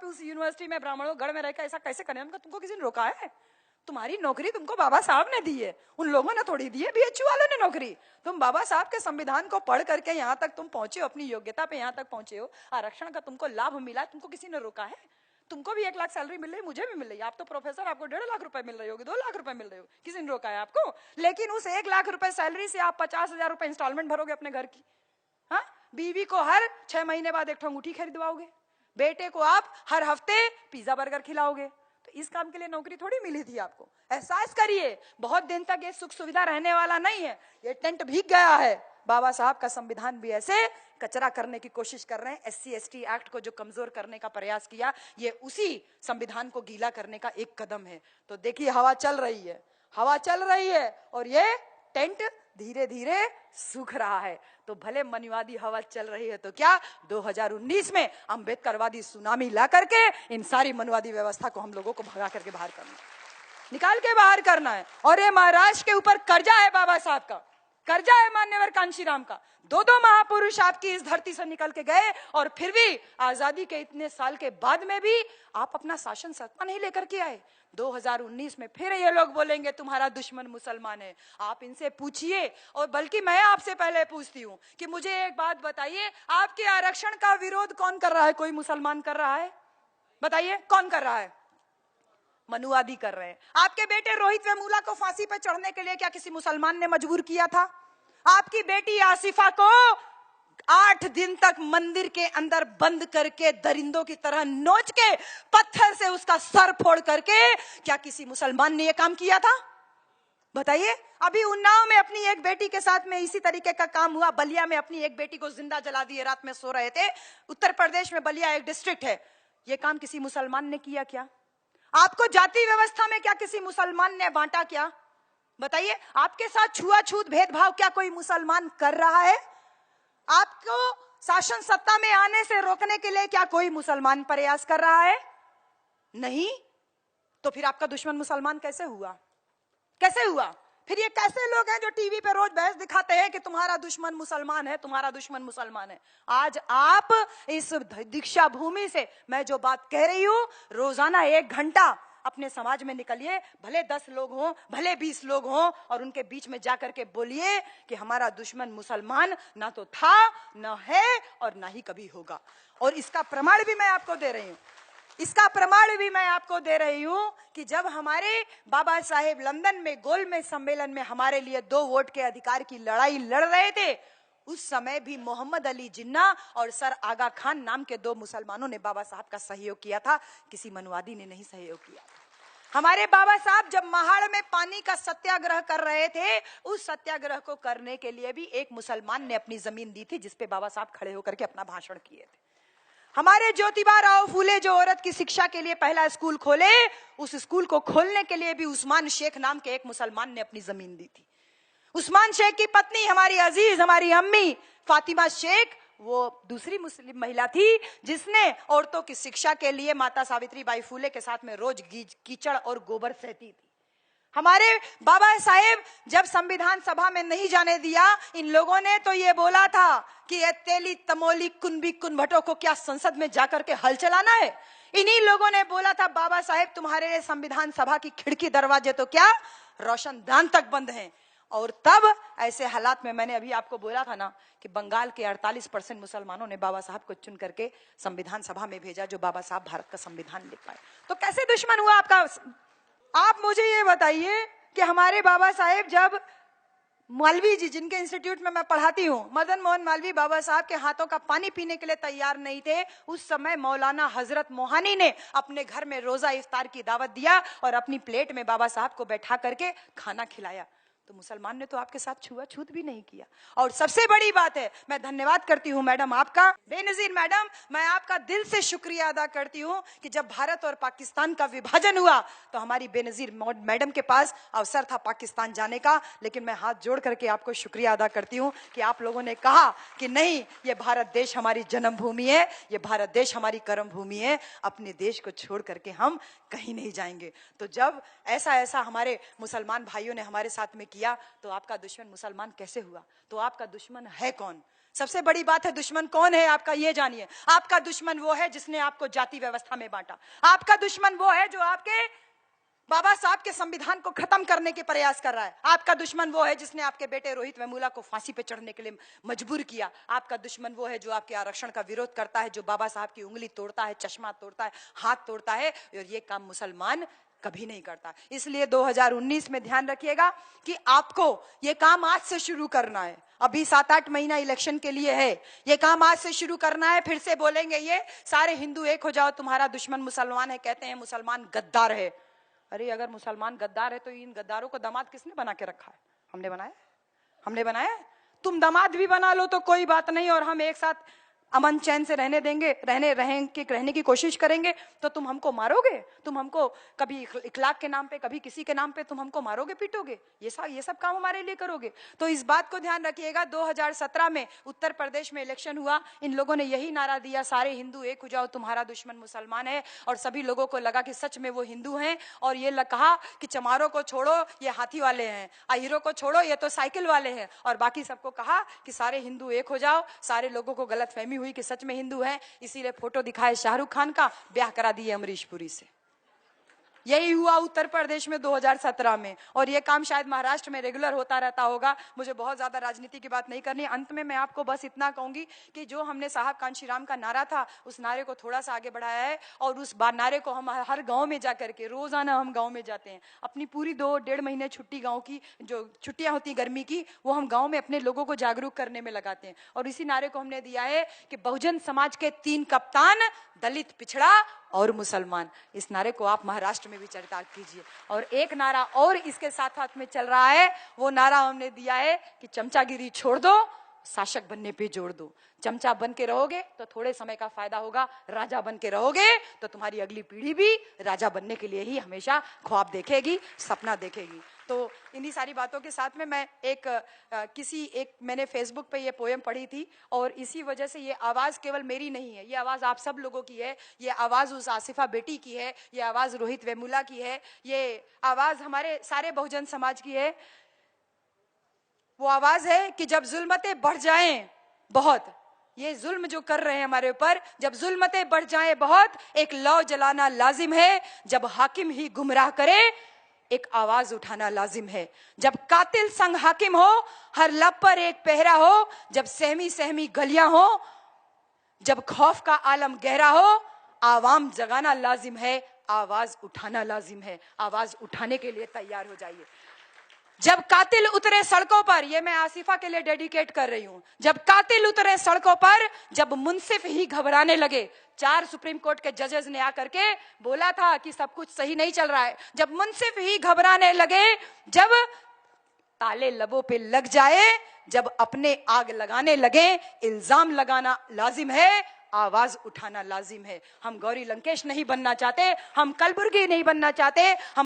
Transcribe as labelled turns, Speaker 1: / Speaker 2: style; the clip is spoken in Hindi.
Speaker 1: उस यूनिवर्सिटी में ब्राह्मणों गढ़ में रहकर ऐसा कैसे करें? तुमको किसी ने रोका है? तुम्हारी नौकरी तुमको बाबा साहब ने दी है, उन लोगों ने थोड़ी दी है, बीएचयू वालों ने नौकरी। तुम बाबा साहब के संविधान को पढ़ करके यहाँ तक तुम पहुंचे हो, अपनी योग्यता पे यहाँ तक पहुंचे हो, आरक्षण का तुमको लाभ मिला, तुमको किसी ने रोका है? तुमको भी 1 लाख सैलरी मिल रही, मुझे भी मिल रही है, आप तो प्रोफेसर, आपको 1.5 लाख रुपए मिल रही होगी, 2 लाख रुपए मिल रही हो, किसी ने रोका है आपको? लेकिन उस 1 लाख रुपए सैलरी से आप 50,000 रुपए इंस्टॉलमेंट भरोगे अपने घर की। हाँ, बीवी को हर 6 महीने बाद एक अंगूठी खरीदवाओगे, बेटे को आप हर हफ्ते पिज्जा बर्गर खिलाओगे। तो इस काम के लिए नौकरी थोड़ी मिली थी आपको। एहसास करिए, बहुत दिन तक ये सुख सुविधा रहने वाला नहीं है, ये टेंट भीग गया है। बाबा साहब का संविधान भी ऐसे कचरा करने की कोशिश कर रहे हैं। SC ST एक्ट को जो कमजोर करने का प्रयास किया, ये उसी संविधान को गीला करने का एक कदम है। तो देखिए, हवा चल रही है, हवा चल रही है, और ये टेंट धीरे धीरे सूख रहा है। तो भले मनुवादी हवा चल रही है, तो क्या 2019 में अंबेडकरवादी सुनामी ला करके इन सारी मनुवादी व्यवस्था को हम लोगों को भगा करके बाहर करना, निकाल के बाहर करना है। और ये महाराष्ट्र के ऊपर कर्जा है, बाबा साहब का कर्जा है, मान्यवर कांशीराम का। 2 महापुरुष आपकी इस धरती से निकल के गए, और फिर भी आजादी के इतने साल के बाद में भी आप अपना शासन सत्ता नहीं लेकर के आए। 2019 में फिर ये लोग बोलेंगे तुम्हारा दुश्मन मुसलमान है। आप इनसे पूछिए, और बल्कि मैं आपसे पहले पूछती हूँ कि मुझे एक बात बताइए, आपके आरक्षण का विरोध कौन कर रहा है? कोई मुसलमान कर रहा है? बताइए, कौन कर रहा है? मनुवादी कर रहे हैं। आपके बेटे रोहित वेमुला को फांसी पर चढ़ने के लिए क्या किसी मुसलमान ने मजबूर किया था? आपकी बेटी आसिफा को 8 दिन तक मंदिर के अंदर बंद करके दरिंदों की तरह नोच के पत्थर से उसका सर फोड़ करके क्या किसी मुसलमान ने यह काम किया था? बताइए। अभी उन्नाव में अपनी एक बेटी के साथ में इसी तरीके का काम हुआ। बलिया में अपनी एक बेटी को जिंदा जला दिए, रात में सो रहे थे। उत्तर प्रदेश में बलिया एक डिस्ट्रिक्ट है। यह काम किसी मुसलमान ने किया क्या? आपको जाति व्यवस्था में क्या किसी मुसलमान ने बांटा क्या? बताइए। आपके साथ छुआछूत भेदभाव क्या कोई मुसलमान कर रहा है? आपको शासन सत्ता में आने से रोकने के लिए क्या कोई मुसलमान प्रयास कर रहा है? नहीं। तो फिर आपका दुश्मन मुसलमान कैसे हुआ? कैसे हुआ? फिर ये कैसे लोग हैं जो टीवी पे रोज बहस दिखाते हैं कि तुम्हारा दुश्मन मुसलमान है, तुम्हारा दुश्मन मुसलमान है? आज आप इस दीक्षा भूमि से मैं जो बात कह रही हूं, रोजाना 1 घंटा अपने समाज में निकलिए, भले 10 लोग हों, भले 20 लोग हों, और उनके बीच में जाकर के बोलिए कि हमारा दुश्मन मुसलमान ना तो था, ना है, और ना ही कभी होगा। और इसका प्रमाण भी मैं आपको दे रही हूं, इसका प्रमाण भी मैं आपको दे रही हूं कि जब हमारे बाबा साहेब लंदन में गोलमेज सम्मेलन में हमारे लिए 2 वोट के अधिकार की लड़ाई लड़ रहे थे, उस समय भी मोहम्मद अली जिन्ना और सर आगा खान नाम के 2 मुसलमानों ने बाबा साहब का सहयोग किया था, किसी मनुवादी ने नहीं सहयोग किया। हमारे बाबा साहब जब महाड़ में पानी का सत्याग्रह कर रहे थे, उस सत्याग्रह को करने के लिए भी एक मुसलमान ने अपनी जमीन दी थी, जिसपे बाबा साहब खड़े होकर के अपना भाषण किए थे। हमारे ज्योतिबा राव फूले जो औरत की शिक्षा के लिए पहला स्कूल खोले, उस स्कूल को खोलने के लिए भी उस्मान शेख नाम के एक मुसलमान ने अपनी जमीन दी थी। उस्मान शेख की पत्नी हमारी अजीज, हमारी अम्मी फातिमा शेख, वो दूसरी मुस्लिम महिला थी जिसने औरतों की शिक्षा के लिए माता सावित्रीबाई फूले के साथ में रोज कीचड़ और गोबर सहती थी। हमारे बाबा साहेब जब संविधान सभा में नहीं जाने दिया, इन लोगों ने तो ये बोला था कि ये तेली तमोली कुनबी कुनभटों को क्या संसद में जाकर के हल चलाना है? इन्हीं लोगों ने बोला था, बाबा साहेब तुम्हारे संविधान सभा की खिड़की दरवाजे तो क्या रोशनदान तक बंद हैं। और तब ऐसे हालात में मैंने अभी आपको बोला था ना कि बंगाल के 48% मुसलमानों ने बाबा साहब को चुन करके संविधान सभा में भेजा, जो बाबा साहब भारत का संविधान लिख पाए। तो कैसे दुश्मन हुआ आपका? आप मुझे ये बताइए कि हमारे बाबा साहेब जब मालवीय जी, जिनके इंस्टीट्यूट में मैं पढ़ाती हूँ, मदन मोहन मालवीय बाबा साहब के हाथों का पानी पीने के लिए तैयार नहीं थे, उस समय मौलाना हजरत मोहानी ने अपने घर में रोजा इफ्तार की दावत दिया और अपनी प्लेट में बाबा साहब को बैठा करके खाना खिलाया। तो मुसलमान ने तो आपके साथ छुआछूत भी नहीं किया। और सबसे बड़ी बात है, मैं धन्यवाद करती हूं मैडम आपका, बेनजीर मैडम, मैं आपका दिल से शुक्रिया अदा करती हूं कि जब भारत और पाकिस्तान का विभाजन हुआ तो हमारी बेनजीर मैडम के पास अवसर था पाकिस्तान जाने का, लेकिन मैं हाथ जोड़ करके आपको शुक्रिया अदा करती हूं कि आप लोगों ने कहा कि नहीं, ये भारत देश हमारी जन्मभूमि है, ये भारत देश हमारी कर्म भूमि है, अपने देश को छोड़ करके हम कहीं नहीं जाएंगे। तो जब ऐसा हमारे मुसलमान भाइयों ने हमारे साथ में किया, तो आपका दुश्मन मुसलमान कैसे हुआ? तो आपका दुश्मन है कौन? सबसे बड़ी बात है दुश्मन कौन है आपका, ये जानिए। आपका दुश्मन वो है जिसने आपको जाति व्यवस्था में बांटा। आपका दुश्मन वो है जो आपके बाबा साहब के संविधान को खत्म करने के प्रयास कर रहा है। आपका दुश्मन वो है जिसने आपके बेटे रोहित वेमुला को फांसी पे चढ़ने के लिए मजबूर किया। आपका दुश्मन वो है जो आपके आरक्षण का विरोध करता है, जो बाबा साहब की उंगली तोड़ता है, चश्मा तोड़ता है, हाथ तोड़ता है, और ये काम मुसलमान कभी नहीं करता। इसलिए 2019 में ध्यान रखिएगा कि आपको ये काम आज से शुरू करना है। अभी 7-8 महीना इलेक्शन के लिए है, ये काम आज से शुरू करना है। फिर से बोलेंगे ये सारे हिंदू एक हो जाओ, तुम्हारा दुश्मन मुसलमान है। कहते हैं मुसलमान गद्दार है। अरे अगर मुसलमान गद्दार है तो इन गद्दारों को दामाद किसने बना के रखा है? हमने बनाया? हमने बनाया? तुम दामाद भी बना लो तो कोई बात नहीं, और हम एक साथ अमन चैन से रहने देंगे, रहने की कोशिश करेंगे, तो तुम हमको मारोगे? तुम हमको कभी इखलाक के नाम पे, कभी किसी के नाम पे तुम हमको मारोगे, पीटोगे? ये सब काम हमारे लिए करोगे? तो इस बात को ध्यान रखिएगा। 2017 में उत्तर प्रदेश में इलेक्शन हुआ, इन लोगों ने यही नारा दिया, सारे हिंदू एक हो जाओ, तुम्हारा दुश्मन मुसलमान है। और सभी लोगों को लगा कि सच में वो हिंदू हैं, और ये कहा कि चमारों को छोड़ो, ये हाथी वाले हैं, अहिरों को छोड़ो, ये तो साइकिल वाले हैं, और बाकी सबको कहा कि सारे हिंदू एक हो जाओ। सारे लोगों को गलतफहमी हुई कि सच में हिंदू है, इसीलिए फोटो दिखाए शाहरुख खान का, ब्याह करा दिए अमरीश पुरी से। यही हुआ उत्तर प्रदेश में 2017 में, और ये काम शायद महाराष्ट्र में रेगुलर होता रहता होगा। मुझे बहुत ज्यादा राजनीति की बात नहीं करनी। अंत में मैं आपको बस इतना कहूंगी कि जो हमने साहब कांशी राम का नारा था, उस नारे को थोड़ा सा आगे बढ़ाया है, और उस नारे को हम हर गांव में जाकर के, रोजाना हम गांव में जाते हैं, अपनी पूरी 2-1.5 महीने छुट्टी, गाँव की जो छुट्टियां होती गर्मी की, वो हम गाँव में अपने लोगों को जागरूक करने में लगाते हैं। और इसी नारे को हमने दिया है कि बहुजन समाज के 3 कप्तान, दलित, पिछड़ा और मुसलमान। इस नारे को आप महाराष्ट्र में भी चरितार्थ कीजिए। और एक नारा और इसके साथ साथ में चल रहा है, वो नारा हमने दिया है कि चमचागिरी छोड़ दो, शासक बनने पे जोड़ दो। चमचा बन के रहोगे तो थोड़े समय का फायदा होगा, राजा बन के रहोगे तो तुम्हारी अगली पीढ़ी भी राजा बनने के लिए ही हमेशा ख्वाब देखेगी, सपना देखेगी। तो इन्हीं सारी बातों के साथ में मैं मैंने फेसबुक पे ये पोएम पढ़ी थी, और इसी वजह से ये आवाज केवल मेरी नहीं है, ये आवाज आप सब लोगों की है, ये आवाज उस आसिफा बेटी की है, ये आवाज रोहित वेमुला की है, ये आवाज हमारे सारे बहुजन समाज की है। वो आवाज है कि जब जुल्मतें बढ़ जाएं बहुत, ये जुल्म जो कर रहे हैं हमारे ऊपर, जब जुल्मतें बढ़ जाएं बहुत, एक लौ जलाना लाजिम है। जब हाकिम ही गुमराह करे, एक आवाज उठाना लाजिम है। जब कातिल संग हाकिम हो, हर लब पर एक पहरा हो, जब सहमी सहमी गलियां हो, जब खौफ का आलम गहरा हो, आवाम जगाना लाजिम है, आवाज उठाना लाजिम है। आवाज उठाने के लिए तैयार हो जाइए। जब कातिल उतरे सड़कों पर, ये मैं आसिफा के लिए डेडिकेट कर रही हूं, जब कातिल उतरे सड़कों पर, जब मुंसिफ ही घबराने लगे, 4 सुप्रीम कोर्ट के जजेस ने आकर के बोला था कि सब कुछ सही नहीं चल रहा है, जब मुंसिफ ही घबराने लगे, जब ताले लबों पे लग जाए, जब अपने आग लगाने लगे, इल्जाम लगाना लाजिम है, आवाज उठाना लाजिम है। हम गौरी लंकेश नहीं बनना चाहते, हम कलबुर्गी नहीं बनना चाहते, हम